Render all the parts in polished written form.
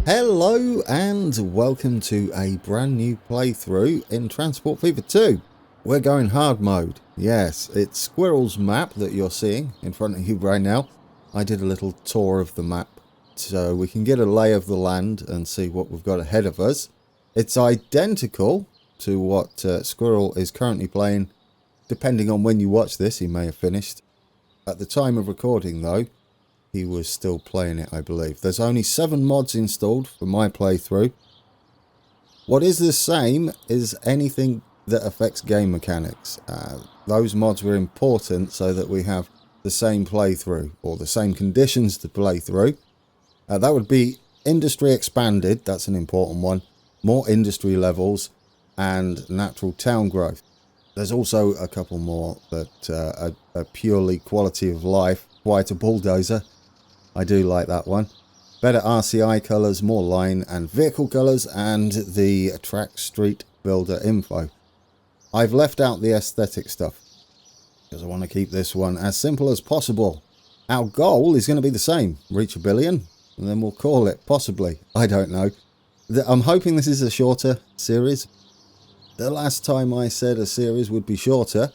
Hello and welcome to a brand new playthrough in Transport Fever 2. We're going hard mode. Yes, it's Squirrel's map that you're seeing in front of you right now. I did a little tour of the map so we can get a lay of the land and see what we've got ahead of us. It's identical to what Squirrel is currently playing. Depending on when you watch this, he may have finished. At the time of recording though, he was still playing it, I believe. There's only 7 mods installed for my playthrough. What is the same is anything that affects game mechanics. Those mods were important so that we have the same playthrough, or the same conditions to play through. That would be industry expanded, that's an important one. More industry levels and natural town growth. There's also a couple more that are purely quality of life. Quite a bulldozer. I do like that one. Better RCI colours, more line and vehicle colours, and the track street builder info. I've left out the aesthetic stuff because I want to keep this one as simple as possible. Our goal is going to be the same. Reach 1 billion and then we'll call it, possibly. I don't know. I'm hoping this is a shorter series. The last time I said a series would be shorter,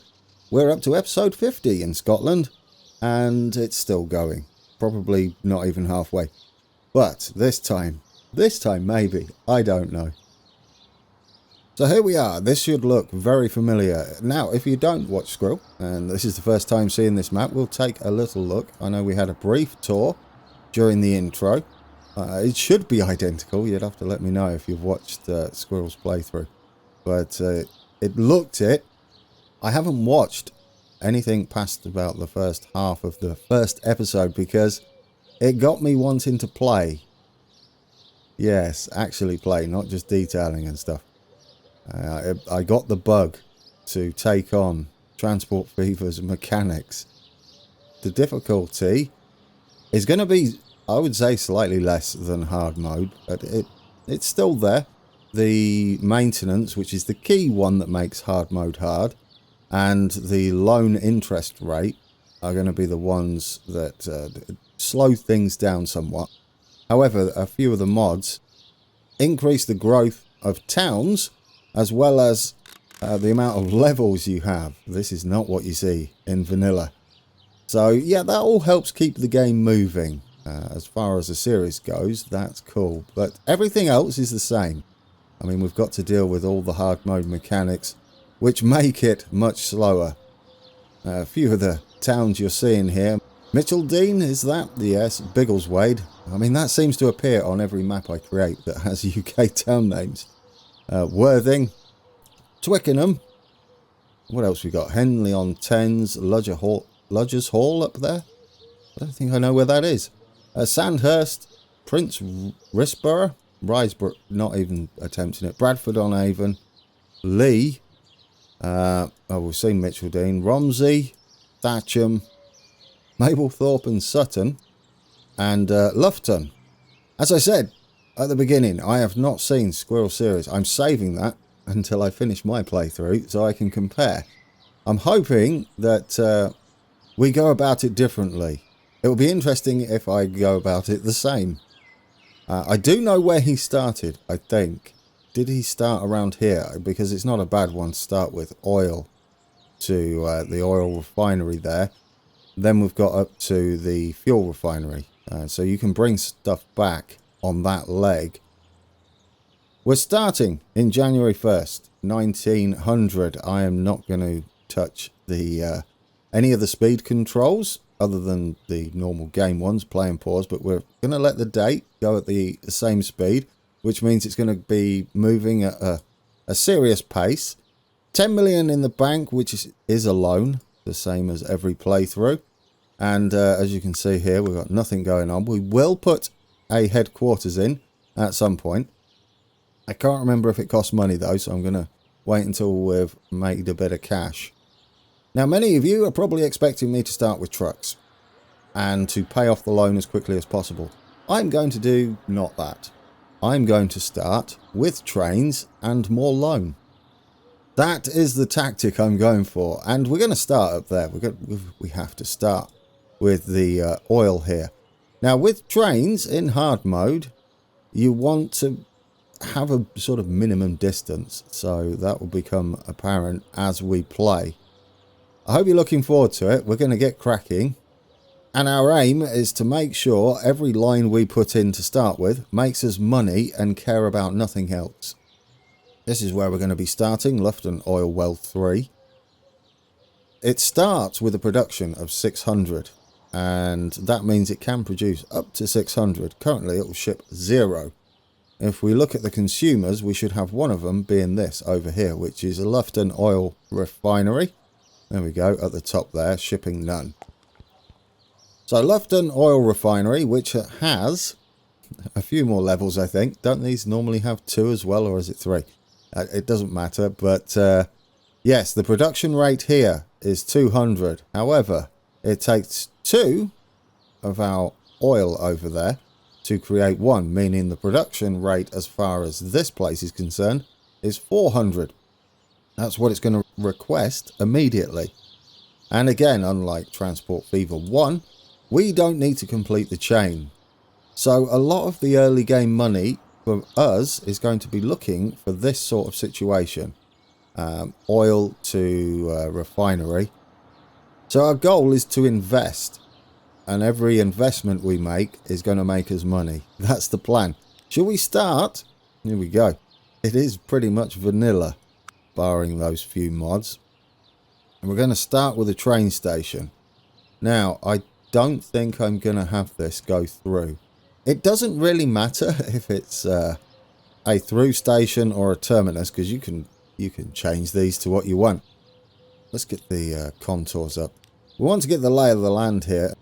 we're up to episode 50 in Scotland and it's still going. Probably not even halfway. But this time maybe. I don't know. So here we are. This should look very familiar. Now, if you don't watch Squirrel, and this is the first time seeing this map, we'll take a little look. I know we had a brief tour during the intro. It should be identical. You'd have to let me know if you've watched Squirrel's playthrough. But it looked it. I haven't watched anything past about the first half of the first episode because it got me wanting to play. Yes, actually play, not just detailing and stuff. I got the bug to take on Transport Fever's mechanics. The difficulty is going to be, I would say, slightly less than hard mode, but it's still there. The maintenance, which is the key one that makes hard mode hard, and the loan interest rate are going to be the ones that slow things down somewhat. However, a few of the mods increase the growth of towns as well as the amount of levels you have. This is not what you see in vanilla. So yeah, that all helps keep the game moving. As far as the series goes, that's cool. But everything else is the same. I mean, we've got to deal with all the hard mode mechanics, which make it much slower. A few of the towns you're seeing here. Mitcheldean, is that? Yes, Biggleswade. I mean, that seems to appear on every map I create that has UK town names. Worthing, Twickenham. What else we got? Henley on Thames, Lodgers Hall up there. I don't think I know where that is. Sandhurst, Prince Risborough, Riseborough, not even attempting it. Bradford on Avon, Lee. We've seen Mitcheldean, Romsey, Thatcham, Mablethorpe and Sutton, and Loughton. As I said at the beginning, I have not seen Squirrel series. I'm saving that until I finish my playthrough so I can compare. I'm hoping that we go about it differently. It will be interesting if I go about it the same. I do know where he started, I think. Did he start around here? Because it's not a bad one to start with. Oil to the oil refinery there. Then we've got up to the fuel refinery. So you can bring stuff back on that leg. We're starting in January 1st, 1900. I am not going to touch the any of the speed controls other than the normal game ones, play and pause. But we're going to let the date go at the same speed, which means it's going to be moving at a serious pace. 10 million in the bank, which is a loan, the same as every playthrough. And as you can see here, we've got nothing going on. We will put a headquarters in at some point. I can't remember if it costs money though, so I'm going to wait until we've made a bit of cash. Now, many of you are probably expecting me to start with trucks and to pay off the loan as quickly as possible. I'm going to do not that. I'm going to start with trains and more loan. That is the tactic I'm going for, and we're going to start up there. We have to start with the oil here. Now, with trains in hard mode, you want to have a sort of minimum distance, so that will become apparent as we play. I hope you're looking forward to it. We're going to get cracking, and our aim is to make sure every line we put in to start with makes us money and care about nothing else. This is where we're going to be starting, Lufton Oil Well 3. It starts with a production of 600, and that means it can produce up to 600. Currently it will ship 0. If we look at the consumers, we should have one of them being this over here, which is a Lufton Oil Refinery. There we go, at the top there, shipping none. So Lufton Oil Refinery, which has a few more levels, I think. Don't these normally have 2 as well, or is it 3? It doesn't matter, but yes, the production rate here is 200. However, it takes 2 of our oil over there to create 1, meaning the production rate as far as this place is concerned is 400. That's what it's going to request immediately. And again, unlike Transport Fever 1, we don't need to complete the chain. So a lot of the early game money for us is going to be looking for this sort of situation. Oil to refinery. So our goal is to invest. And every investment we make is going to make us money. That's the plan. Shall we start? Here we go. It is pretty much vanilla, barring those few mods. And we're going to start with a train station. Now, I don't think I'm going to have this go through. It doesn't really matter if it's a through station or a terminus, because you can change these to what you want. Let's get the contours up. We want to get the lay of the land here.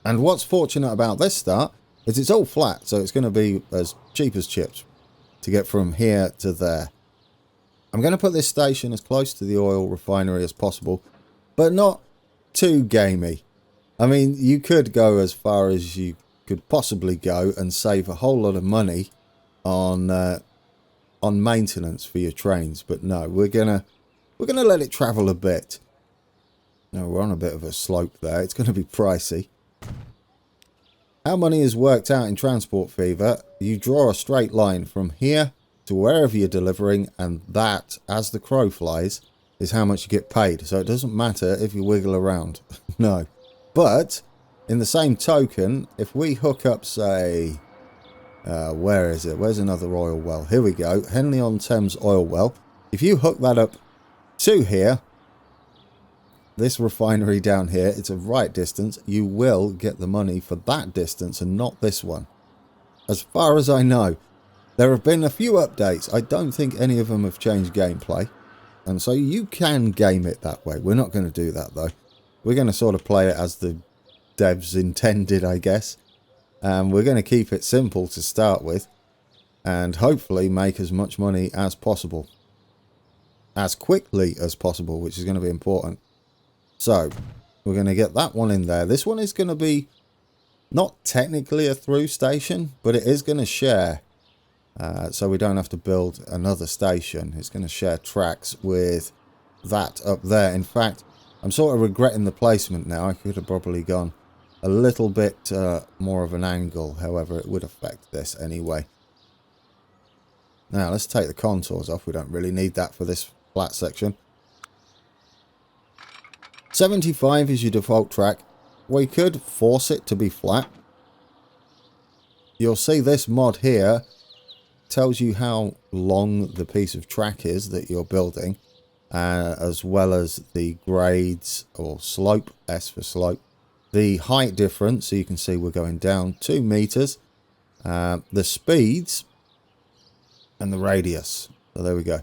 And what's fortunate about this start is it's all flat, so it's going to be as cheap as chips to get from here to there. I'm going to put this station as close to the oil refinery as possible, but not too gamey. I mean, you could go as far as you could possibly go and save a whole lot of money on maintenance for your trains, but no, we're gonna let it travel a bit. Now we're on a bit of a slope there. It's going to be pricey. How money is worked out in Transport Fever, you draw a straight line from here to wherever you're delivering, and that, as the crow flies, is how much you get paid. So it doesn't matter if you wiggle around. No. But, in the same token, if we hook up, say, where is it? Where's another oil well? Here we go. Henley-on-Thames oil well. If you hook that up to here, this refinery down here, it's a right distance, you will get the money for that distance and not this one. As far as I know, there have been a few updates. I don't think any of them have changed gameplay. And so you can game it that way. We're not going to do that though. We're going to sort of play it as the devs intended, I guess. We're going to keep it simple to start with. And hopefully make as much money as possible. As quickly as possible, which is going to be important. So, we're going to get that one in there. This one is going to be not technically a through station, but it is going to share. So we don't have to build another station. It's going to share tracks with that up there. In fact, I'm sort of regretting the placement now. I could have probably gone a little bit more of an angle. However, it would affect this anyway. Now, let's take the contours off. We don't really need that for this flat section. 75 is your default track. We could force it to be flat. You'll see this mod here tells you how long the piece of track is that you're building, as well as the grades or slope, S for slope, the height difference, so you can see we're going down 2 meters, the speeds, and the radius. So there we go.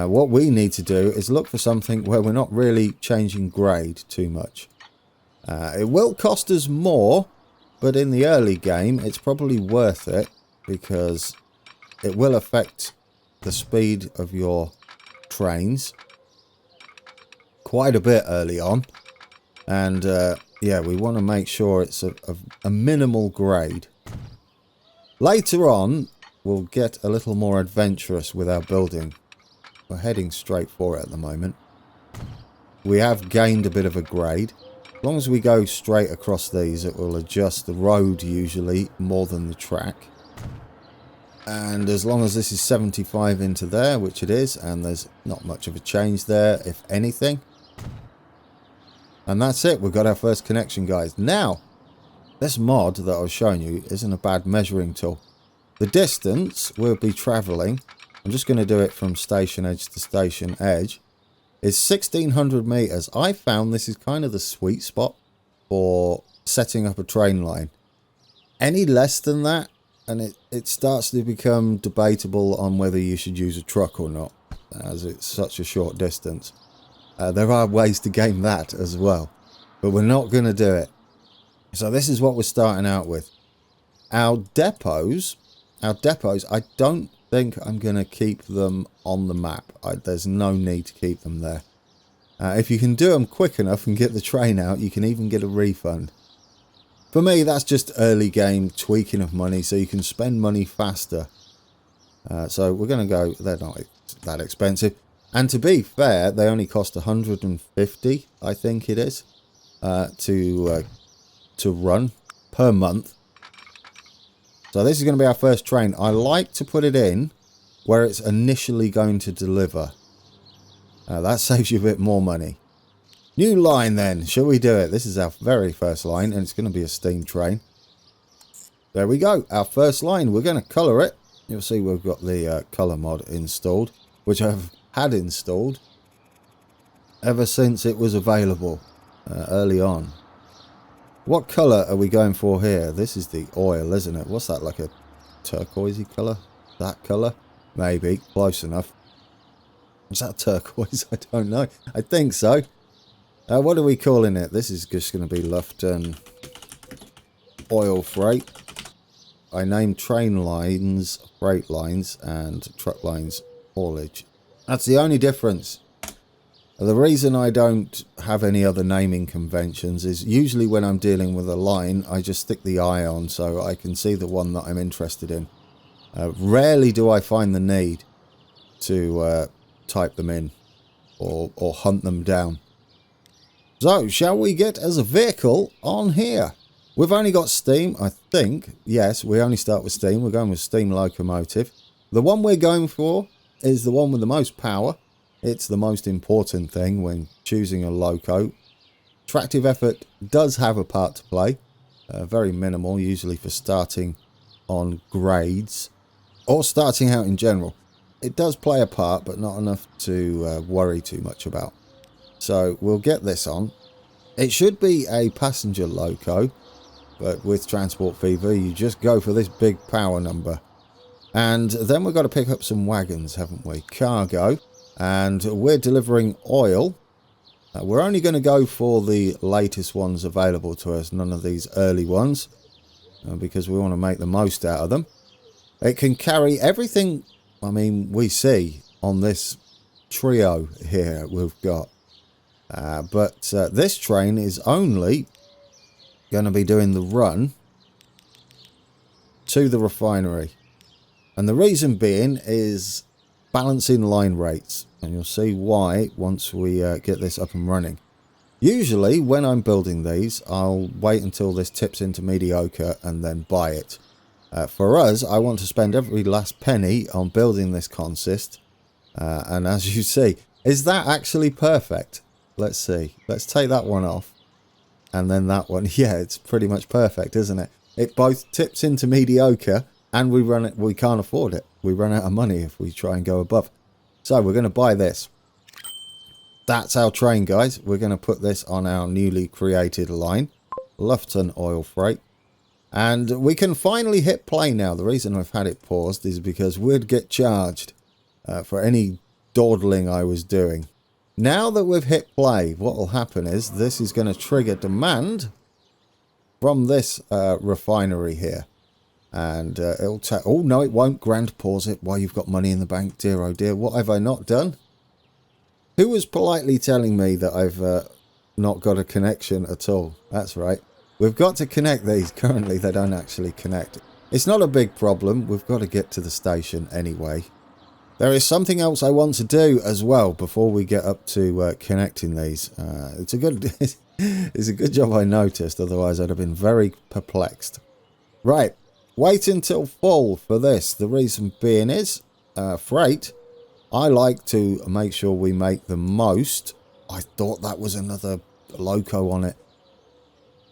What we need to do is look for something where we're not really changing grade too much. It will cost us more, but in the early game it's probably worth it because it will affect the speed of your trains quite a bit early on. And yeah, we want to make sure it's a minimal grade. Later on, we'll get a little more adventurous with our building. We're heading straight for it at the moment. We have gained a bit of a grade. As long as we go straight across these, it will adjust the road usually more than the track. And as long as this is 75 into there, which it is, and there's not much of a change there, if anything. And that's it. We've got our first connection, guys. Now, this mod that I was showing you isn't a bad measuring tool. The distance we'll be travelling, I'm just going to do it from station edge to station edge, is 1600 meters. I found this is kind of the sweet spot for setting up a train line. Any less than that, and it starts to become debatable on whether you should use a truck or not, as it's such a short distance. There are ways to game that as well, but we're not going to do it. So this is what we're starting out with. Our depots, I don't think I'm going to keep them on the map. There's no need to keep them there. If you can do them quick enough and get the train out, you can even get a refund. For me, that's just early game tweaking of money, so you can spend money faster. So we're going to go, they're not that expensive. And to be fair, they only cost 150, I think it is, to run per month. So this is going to be our first train. I like to put it in where it's initially going to deliver. That saves you a bit more money. New line then. Shall we do it? This is our very first line, and it's going to be a steam train. There we go. Our first line. We're going to colour it. You'll see we've got the colour mod installed, which I've had installed ever since it was available early on. What colour are we going for here? This is the oil, isn't it? What's that, like a turquoisey colour? That colour? Maybe. Close enough. Is that turquoise? I don't know. I think so. What are we calling it? This is just going to be Lufton Oil Freight. I named train lines freight lines and truck lines haulage. That's the only difference. The reason I don't have any other naming conventions is usually when I'm dealing with a line, I just stick the eye on so I can see the one that I'm interested in. Rarely do I find the need to type them in or hunt them down. So, shall we get as a vehicle on here? We've only got steam, I think. Yes, we only start with steam. We're going with steam locomotive. The one we're going for is the one with the most power. It's the most important thing when choosing a loco. Tractive effort does have a part to play. Very minimal, usually for starting on grades. Or starting out in general. It does play a part, but not enough to worry too much about. So we'll get this on. It should be a passenger loco, but with Transport Fever, you just go for this big power number. And then we've got to pick up some wagons, haven't we? Cargo. And we're delivering oil. We're only going to go for the latest ones available to us, none of these early ones, because we want to make the most out of them. It can carry everything, we see on this trio here we've got. But this train is only going to be doing the run to the refinery. And the reason being is balancing line rates. And you'll see why once we get this up and running. Usually when I'm building these, I'll wait until this tips into mediocre and then buy it. For us, I want to spend every last penny on building this consist. And as you see, is that actually perfect? Let's see. Let's take that one off. And then that one. Yeah, it's pretty much perfect, isn't it? It both tips into mediocre and we can't afford it. We run out of money if we try and go above. So we're going to buy this. That's our train, guys. We're going to put this on our newly created line. Lufton Oil Freight. And we can finally hit play now. The reason I've had it paused is because we'd get charged for any dawdling I was doing. Now that we've hit play, what will happen is this is going to trigger demand from this refinery here. And it'll take... Oh, no, it won't. Grand pause it while you've got money in the bank. Dear, oh dear. What have I not done? Who was politely telling me that I've not got a connection at all? That's right. We've got to connect these. Currently, they don't actually connect. It's not a big problem. We've got to get to the station anyway. There is something else I want to do as well before we get up to connecting these. It's a good job I noticed. Otherwise, I'd have been very perplexed. Right. Wait until full for this. The reason being is freight. I like to make sure we make the most. I thought that was another loco on it.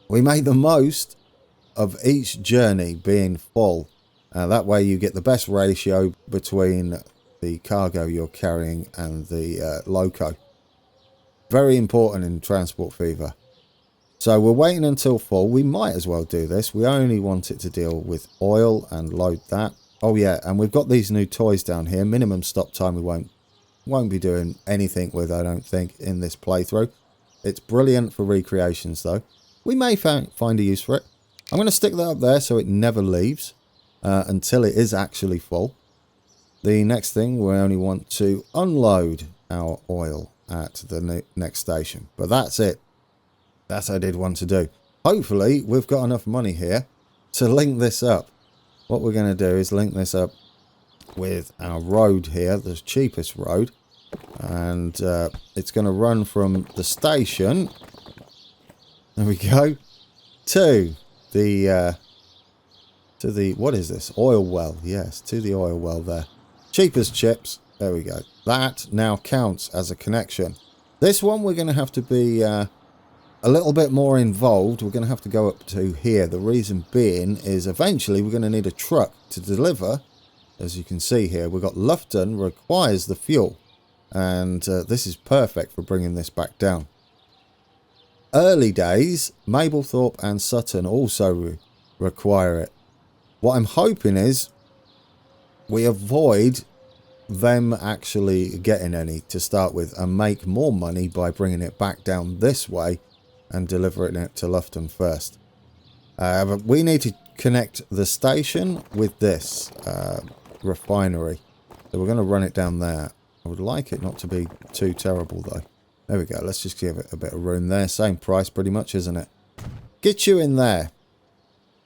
We make the most of each journey being full. That way you get the best ratio between the cargo you're carrying and the loco. Very important in Transport Fever. So we're waiting until full. We might as well do this. We only want it to deal with oil and load that. Oh yeah, and we've got these new toys down here. Minimum stop time we won't be doing anything with, I don't think, in this playthrough. It's brilliant for recreations though. We may find a use for it. I'm going to stick that up there so it never leaves until it is actually full. The next thing, we only want to unload our oil at the next station. But that's it. That's what I did want to do. Hopefully, we've got enough money here to link this up. What we're going to do is link this up with our road here, the cheapest road. And it's going to run from the station. There we go. To the what is this? Oil well. Yes, to the oil well there. Cheapest chips. There we go. That now counts as a connection. This one we're going to have to be a little bit more involved. We're going to have to go up to here. The reason being is eventually we're going to need a truck to deliver. As you can see here, we've got Lufton requires the fuel. And this is perfect for bringing this back down. Early days, Mablethorpe and Sutton also require it. What I'm hoping is we avoid them actually getting any to start with and make more money by bringing it back down this way and delivering it to Lufton first. But we need to connect the station with this refinery. So we're going to run it down there. I would like it not to be too terrible though. There we go. Let's just give it a bit of room there. Same price pretty much, isn't it? Get you in there.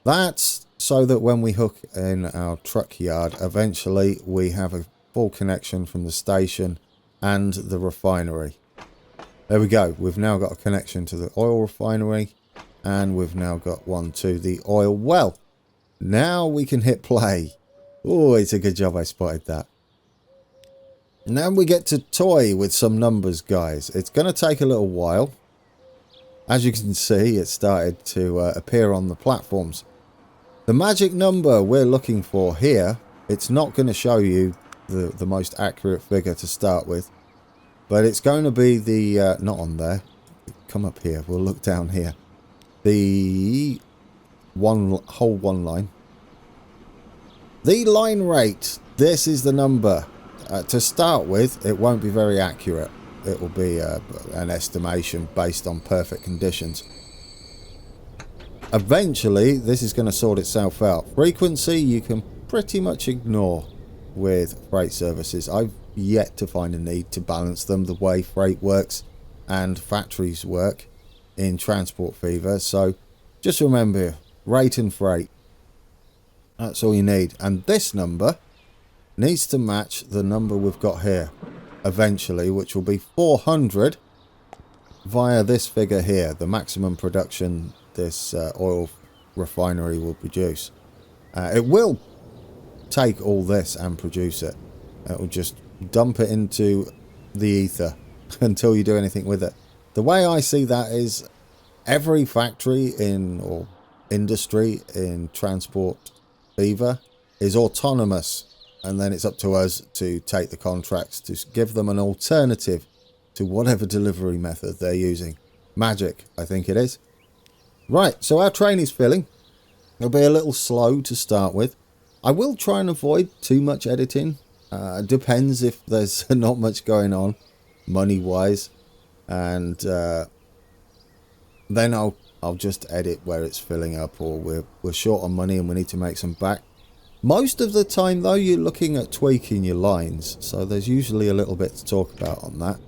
That's so that when we hook in our truck yard, eventually we have a full connection from the station and the refinery. There we go. We've now got a connection to the oil refinery and we've now got one to the oil well. Now we can hit play. Oh, it's a good job I spotted that. Now we get to toy with some numbers, guys. It's going to take a little while. As you can see, it started to appear on the platforms. The magic number we're looking for here, it's not going to show you the most accurate figure to start with. But it's going to be the, not on there. Come up here, we'll look down here. The whole one line. The line rate, this is the number. To start with, it won't be very accurate. It will be an estimation based on perfect conditions. Eventually, this is going to sort itself out. Frequency, you can pretty much ignore with freight services. I've yet to find a need to balance them the way freight works and factories work in Transport Fever. So just remember, rate and freight. That's all you need. And this number needs to match the number we've got here eventually, which will be 400 via this figure here, the maximum production this oil refinery will produce. It will take all this and produce it. It will just dump it into the ether until you do anything with it. The way I see that is every factory in or industry in Transport Fever is autonomous. And then it's up to us to take the contracts to give them an alternative to whatever delivery method they're using. Magic, I think it is. Right, so our train is filling. It'll be a little slow to start with. I will try and avoid too much editing. Depends if there's not much going on, money-wise. And then I'll just edit where it's filling up, or we're short on money and we need to make some back. Most of the time, though, you're looking at tweaking your lines, so there's usually a little bit to talk about on that.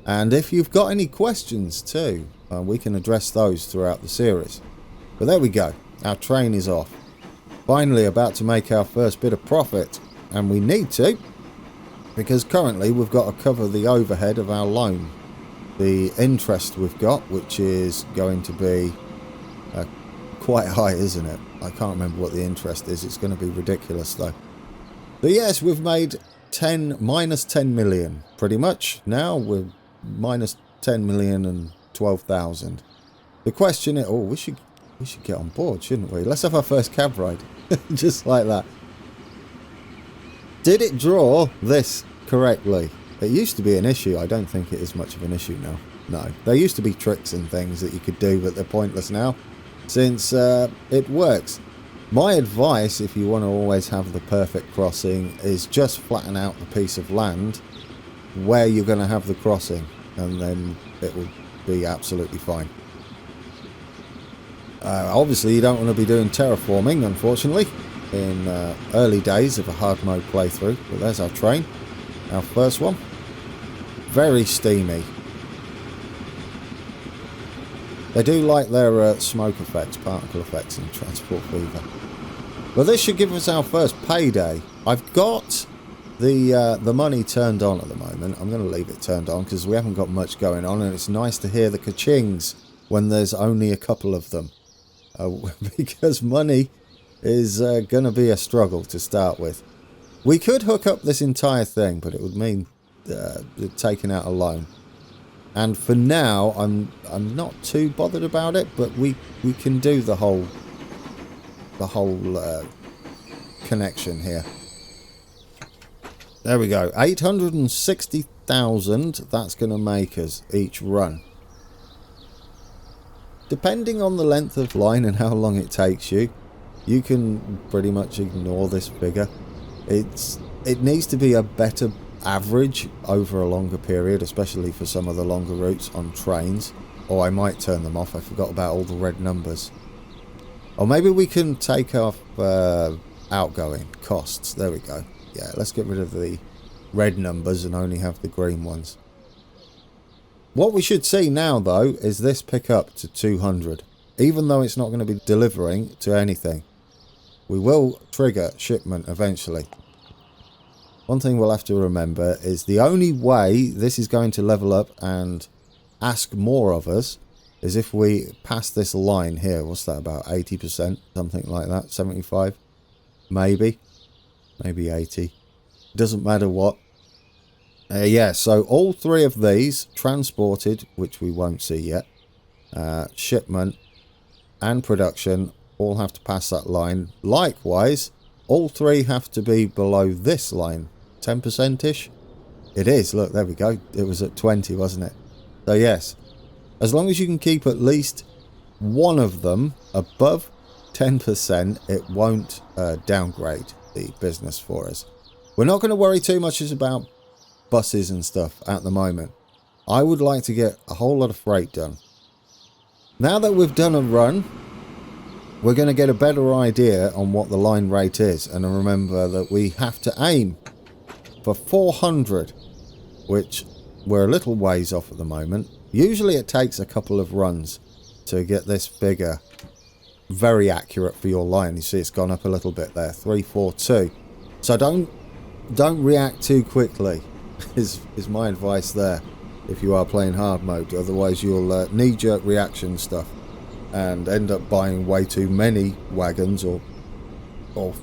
And if you've got any questions too, we can address those throughout the series. But there we go, our train is off. Finally about to make our first bit of profit, and we need to, because currently we've got to cover the overhead of our loan. The interest we've got, which is going to be quite high, isn't it? I can't remember what the interest is. It's going to be ridiculous, though. But yes, we've made minus 10 million, pretty much. Now we're minus 10 million and 12,000. The question is, we should get on board, shouldn't we? Let's have our first cab ride. Just like that. Did it draw this correctly? It used to be an issue. I don't think it is much of an issue now. No. There used to be tricks and things that you could do, but they're pointless now, since it works. My advice, if you want to always have the perfect crossing, is just flatten out the piece of land where you're going to have the crossing, and then it will be absolutely fine. Obviously, you don't want to be doing terraforming, unfortunately, in early days of a hard mode playthrough. But there's our train, our first one. Very steamy. They do like their smoke effects, particle effects in Transport Fever. But this should give us our first payday. I've got the money turned on at the moment. I'm going to leave it turned on because we haven't got much going on, and it's nice to hear the ka-chings when there's only a couple of them. Because money is going to be a struggle to start with. We could hook up this entire thing, but it would mean taking out a loan. And for now, I'm not too bothered about it, but we can do the whole connection here. There we go. 860,000. That's going to make us each run. Depending on the length of line and how long it takes you, you can pretty much ignore this figure. It needs to be a better average over a longer period, especially for some of the longer routes on trains. Or I might turn them off. I forgot about all the red numbers. Or maybe we can take off outgoing costs. There we go. Yeah, let's get rid of the red numbers and only have the green ones. What we should see now, though, is this pick up to 200. Even though it's not going to be delivering to anything. We will trigger shipment eventually. One thing we'll have to remember is the only way this is going to level up and ask more of us is if we pass this line here. What's that, about 80%? Something like that. 75? Maybe. Maybe 80. Doesn't matter what. Yeah, so all three of these transported, which we won't see yet, shipment and production all have to pass that line. Likewise, all three have to be below this line. 10%-ish? It is. Look, there we go. It was at 20, wasn't it? So yes, as long as you can keep at least one of them above 10%, it won't downgrade the business for us. We're not going to worry too much about buses and stuff at the moment. I would like to get a whole lot of freight done. Now that we've done a run, we're going to get a better idea on what the line rate is. And remember that we have to aim for 400, which we're a little ways off at the moment. Usually it takes a couple of runs to get this figure very accurate for your line. You see it's gone up a little bit there, 342. So don't react too quickly is my advice there if you are playing hard mode. Otherwise you'll knee-jerk reaction stuff and end up buying way too many wagons or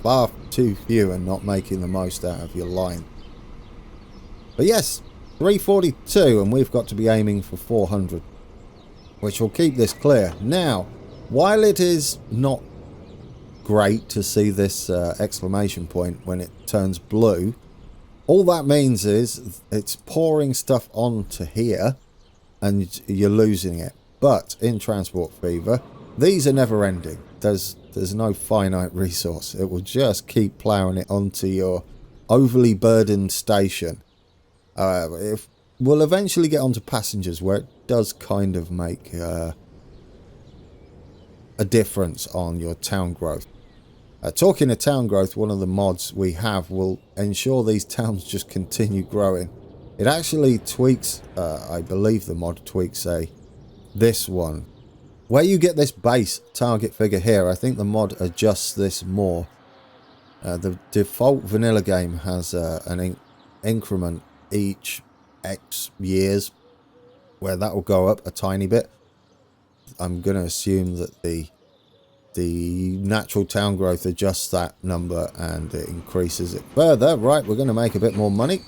far too few and not making the most out of your line. But yes, 342, and we've got to be aiming for 400, which will keep this clear. Now, while it is not great to see this exclamation point when it turns blue, all that means is it's pouring stuff onto here and you're losing it. But in Transport Fever, these are never ending. There's no finite resource. It will just keep ploughing it onto your overly burdened station. We'll eventually get onto passengers, where it does kind of make a difference on your town growth. Talking of town growth, one of the mods we have will ensure these towns just continue growing. It actually tweaks, I believe the mod tweaks this one. Where you get this base target figure here, I think the mod adjusts this more. The default vanilla game has an increment each X years where that will go up a tiny bit. I'm going to assume that the the natural town growth adjusts that number and it increases it further. Right, we're going to make a bit more money.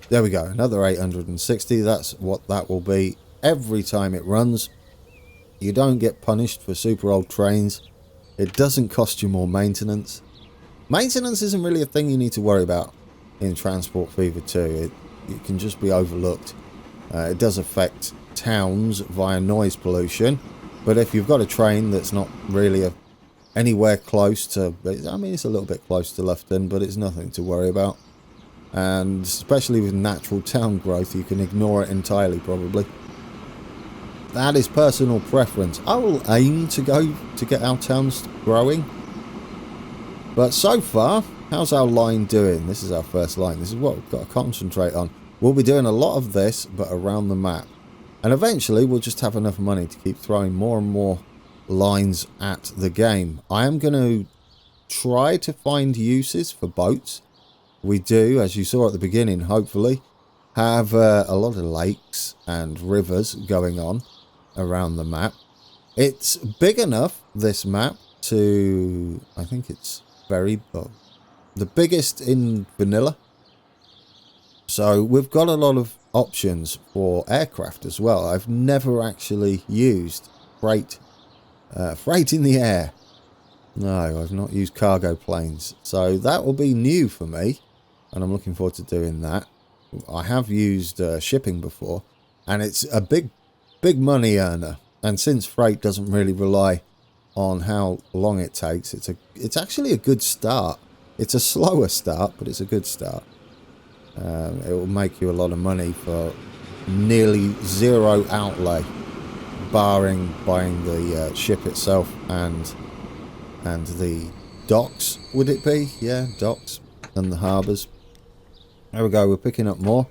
There we go, another 860. That's what that will be every time it runs. You don't get punished for super old trains. It doesn't cost you more maintenance. Maintenance isn't really a thing you need to worry about in Transport Fever 2. It can just be overlooked. It does affect towns via noise pollution, but if you've got a train that's not really anywhere close to, I mean, it's a little bit close to Loughton, but it's nothing to worry about. And especially with natural town growth, you can ignore it entirely, probably. That is personal preference. I will aim to go to get our towns growing. But so far, how's our line doing? This is our first line. This is what we've got to concentrate on. We'll be doing a lot of this, but around the map. And eventually, we'll just have enough money to keep throwing more and more lines at the game. I am going to try to find uses for boats. We do, as you saw at the beginning, hopefully, have a lot of lakes and rivers going on around the map. It's big enough, this map, to, I think it's the biggest in vanilla. So we've got a lot of options for aircraft as well. I've never actually used freight in the air. No, I've not used cargo planes. So that will be new for me, and I'm looking forward to doing that. I have used shipping before, and it's a big money earner. And since freight doesn't really rely on how long it takes, it's actually a good start. It's a slower start, but it's a good start. It will make you a lot of money for nearly zero outlay, barring buying the ship itself and the docks. Would it be? Yeah, docks and the harbours. There we go. We're picking up more.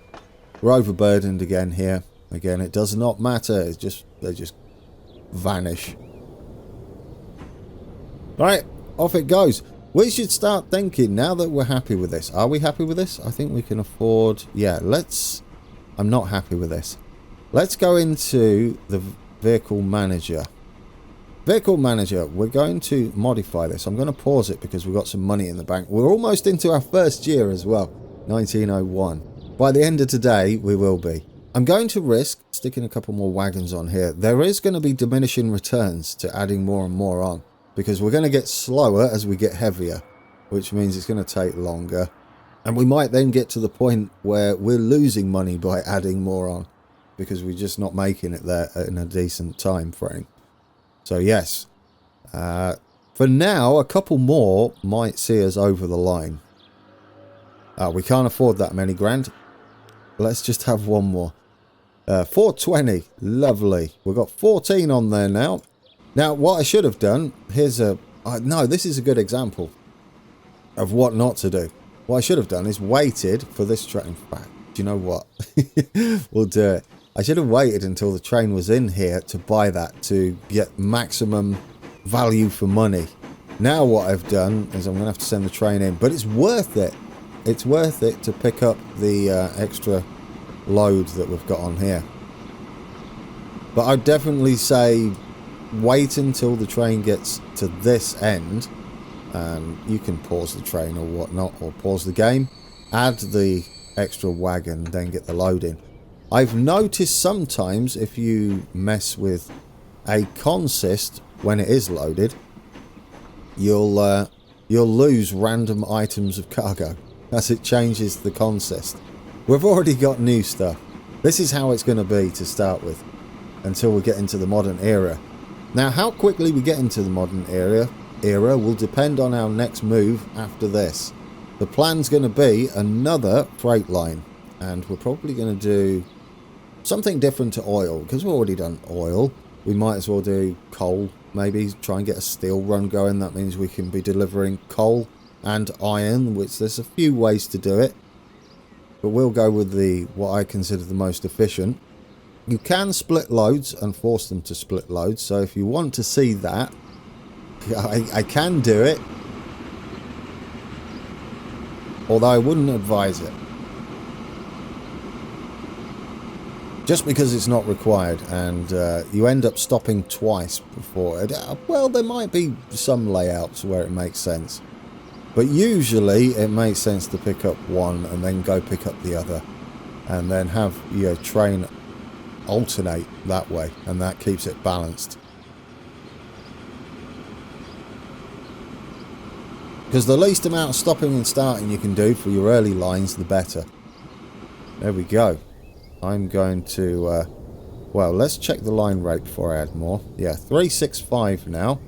We're overburdened again here. Again, it does not matter. It's just they just vanish. Right, off it goes. We should start thinking now that we're happy with this. Are we happy with this? I think we can afford... Yeah, I'm not happy with this. Let's go into the vehicle manager. Vehicle manager, we're going to modify this. I'm going to pause it because we've got some money in the bank. We're almost into our first year as well. 1901. By the end of today, we will be. I'm going to risk sticking a couple more wagons on here. There is going to be diminishing returns to adding more and more on, because we're going to get slower as we get heavier, which means it's going to take longer. And we might then get to the point where we're losing money by adding more on, because we're just not making it there in a decent time frame. So yes, for now, a couple more might see us over the line. We can't afford that many grand. Let's just have one more. 420, lovely. We've got 14 on there now. Now, what I should have done, no, this is a good example of what not to do. What I should have done is waited for this train. In fact, do you know what? We'll do it. I should have waited until the train was in here to buy that, to get maximum value for money. Now what I've done is I'm going to have to send the train in, but it's worth it. It's worth it to pick up the extra load that we've got on here. But I'd definitely say wait until the train gets to this end, and you can pause the train or whatnot, or pause the game, add the extra wagon, then get the load in. I've noticed sometimes if you mess with a consist when it is loaded, you'll lose random items of cargo as it changes the consist. We've already got new stuff. This is how it's going to be to start with until we get into the modern era. Now, how quickly we get into the modern era will depend on our next move after this. The plan's going to be another freight line, and we're probably going to do something different to oil, because we've already done oil. We might as well do coal, maybe try and get a steel run going. That means we can be delivering coal and iron, which there's a few ways to do it, but we'll go with what I consider the most efficient. You can split loads and force them to split loads, so if you want to see that, I can do it, although I wouldn't advise it. just because it's not required, and you end up stopping twice before it. Well, there might be some layouts where it makes sense, but usually it makes sense to pick up one and then go pick up the other, and then have your train alternate that way, and that keeps it balanced. Because the least amount of stopping and starting you can do for your early lines, the better. There we go. I'm going to, well, let's check the line rate before I add more. Yeah, 365 now.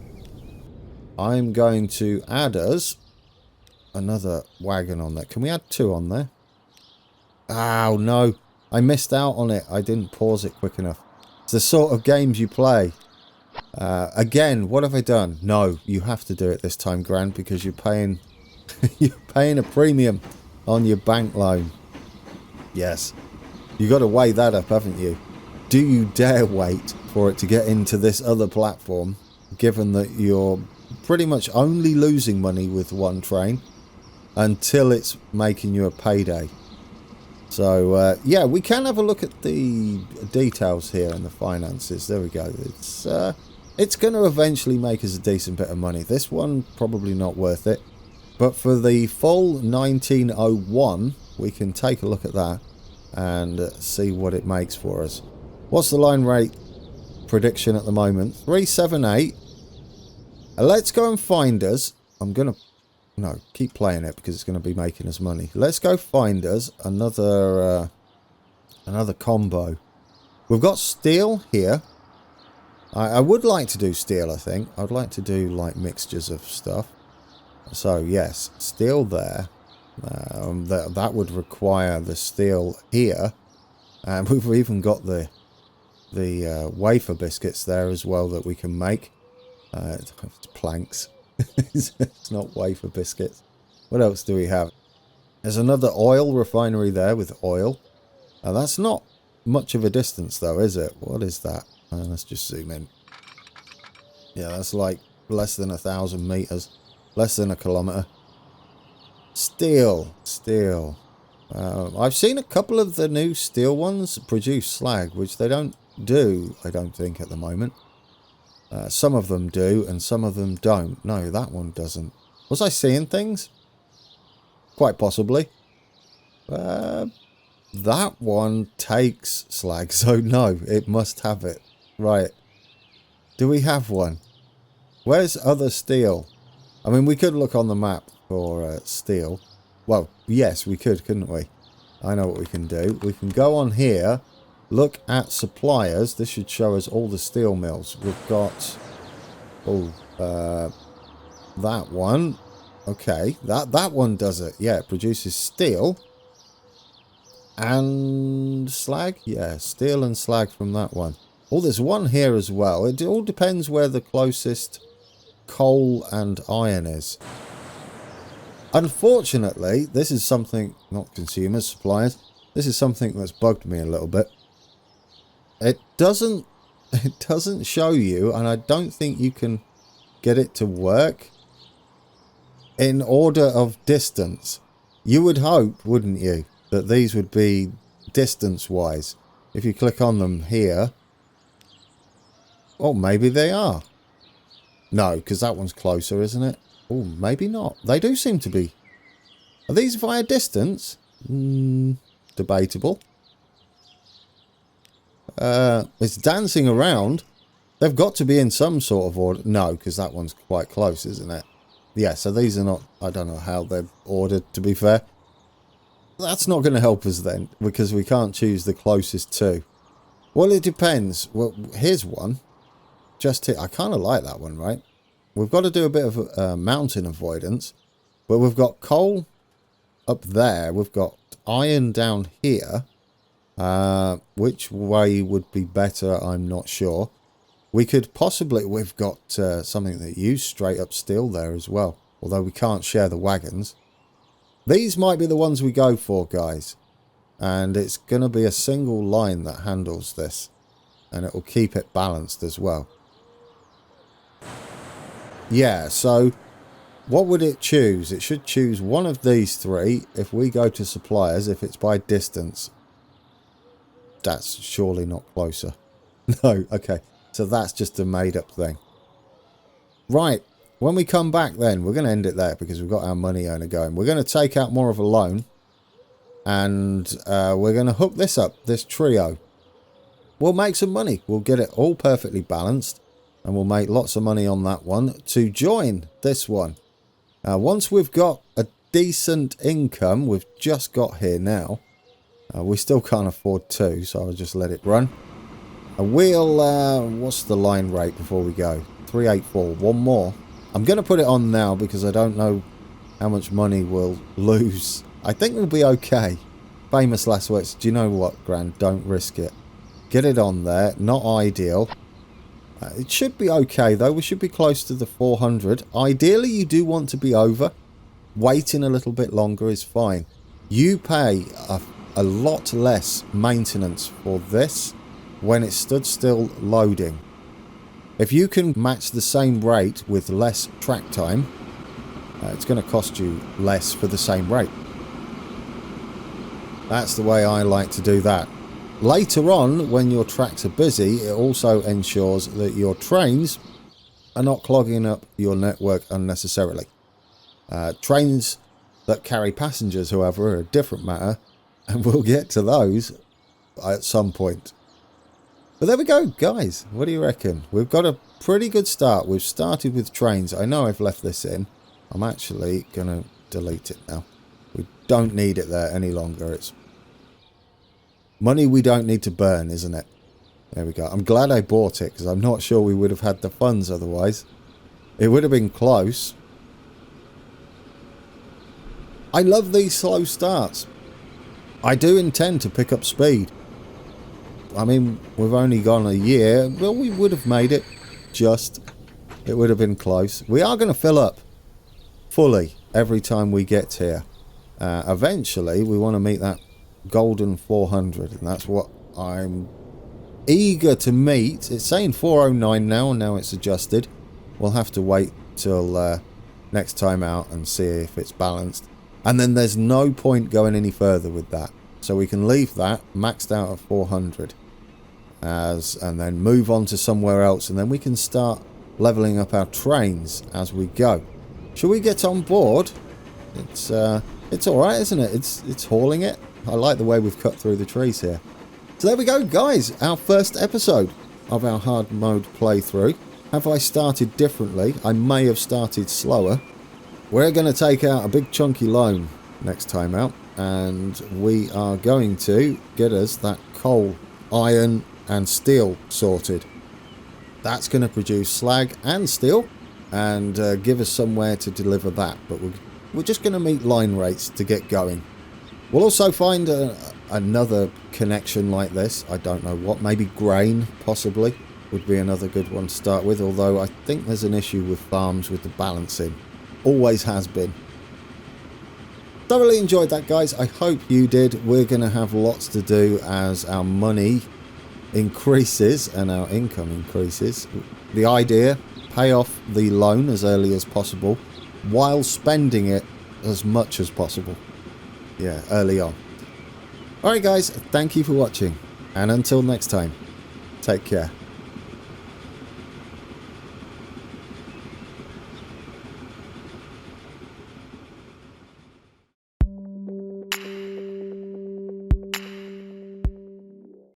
I'm going to add us another wagon on there. Can we add 2 on there? Oh, no. I missed out on it. I didn't pause it quick enough. It's the sort of games you play. Again, what have I done? No, you have to do it this time, Grant, because you're paying you're paying a premium on your bank loan. Yes. You got to weigh that up, haven't you? Do you dare wait for it to get into this other platform, given that you're pretty much only losing money with one train until it's making you a payday? So, yeah, we can have a look at the details here and the finances. There we go. It's going to eventually make us a decent bit of money. This one, probably not worth it. But for the full 1901, we can take a look at that and see what it makes for us. What's the line rate prediction at the moment? 378. Let's go and find us. I'm going to... No, keep playing it because it's going to be making us money. Let's go find us another combo. We've got steel here. I would like to do steel, I think. I'd like to do like mixtures of stuff. So yes, steel there. That would require the steel here. And we've even got the wafer biscuits there as well that we can make. It's planks. It's not wafer biscuits. What else do we have? There's another oil refinery there with oil. That's not much of a distance though, is it? What is that? Let's just zoom in. Yeah, that's like less than 1,000 meters. Less than a kilometer. Steel. I've seen a couple of the new steel ones produce slag, which they don't do, I don't think, at the moment. Some of them do, and some of them don't. No, that one doesn't. Was I seeing things? Quite possibly. That one takes slag, so no, it must have it. Right. Do we have one? Where's other steel? I mean, we could look on the map for steel. Well, yes, we could, couldn't we? I know what we can do. We can go on here, look at suppliers. This should show us all the steel mills. We've got... Oh, that one. Okay, that one does it. Yeah, it produces steel. And slag? Yeah, steel and slag from that one. Oh, there's one here as well. It all depends where the closest coal and iron is. Unfortunately, this is something, not consumers, suppliers, this is something that's bugged me a little bit. It doesn't show you, and I don't think you can get it to work in order of distance. You would hope, wouldn't you, that these would be distance-wise. If you click on them here, oh, maybe they are. No, because that one's closer, isn't it? Oh, maybe not. They do seem to be. Are these via distance? Debatable. It's dancing around. They've got to be in some sort of order. No, because that one's quite close, isn't it? Yeah, so these are not... I don't know how they're ordered, to be fair. That's not going to help us then, because we can't choose the closest two. Well, it depends. Well, here's one. Just here. I kind of like that one, right? We've got to do a bit of mountain avoidance. But we've got coal up there. We've got iron down here. Which way would be better, I'm not sure. We could possibly... We've got something that uses straight up steel there as well. Although we can't share the wagons. These might be the ones we go for, guys. And it's going to be a single line that handles this. And it will keep it balanced as well. Yeah, so what would it choose? It should choose one of these three if we go to suppliers, if it's by distance. That's surely not closer. No, okay. So that's just a made-up thing. Right. When we come back then, we're going to end it there because we've got our money earner going. We're going to take out more of a loan. And we're going to hook this up, this trio. We'll make some money. We'll get it all perfectly balanced. And we'll make lots of money on that one to join this one. Once we've got a decent income, we've just got here now. We still can't afford two, so I'll just let it run. We'll, what's the line rate before we go? 384, one more. I'm going to put it on now because I don't know how much money we'll lose. I think we'll be okay. Famous last words. Do you know what, Gran? Don't risk it. Get it on there. Not ideal. It should be okay, though. We should be close to the 400. Ideally, you do want to be over. Waiting a little bit longer is fine. You pay a lot less maintenance for this when it stood still loading. If you can match the same rate with less track time, it's going to cost you less for the same rate. That's the way I like to do that. Later on, when your tracks are busy, it also ensures that your trains are not clogging up your network unnecessarily. Trains that carry passengers, however, are a different matter, and we'll get to those at some point. But there we go, guys. What do you reckon? We've got a pretty good start. We've started with trains. I know I've left this in. I'm actually going to delete it now. We don't need it there any longer. It's money we don't need to burn, isn't it? There we go. I'm glad I bought it because I'm not sure we would have had the funds otherwise. It would have been close. I love these slow starts. I do intend to pick up speed. I mean, we've only gone a year. Well, we would have made it. It would have been close. We are going to fill up fully every time we get here. Eventually, we want to meet that golden 400, and that's what I'm eager to meet. It's saying 409 now, and now it's adjusted. We'll have to wait till next time out and see if it's balanced. And then there's no point going any further with that. So we can leave that maxed out at 400 and then move on to somewhere else, and then we can start leveling up our trains as we go. Shall we get on board? It's all right, isn't it? It's hauling it. I like the way we've cut through the trees here. So there we go, guys. Our first episode of our hard mode playthrough. Have I started differently? I may have started slower. We're going to take out a big chunky loan next time out, and we are going to get us that coal, iron and steel sorted. That's going to produce slag and steel and give us somewhere to deliver that, but we're just going to meet line rates to get going. We'll also find another connection like this. I don't know what, maybe grain possibly would be another good one to start with, although I think there's an issue with farms with the balancing. Always has been. Thoroughly enjoyed that, guys. I hope you did. We're going to have lots to do as our money increases and our income increases. The idea, pay off the loan as early as possible while spending it as much as possible. Yeah, early on. Alright guys, thank you for watching, and until next time, take care.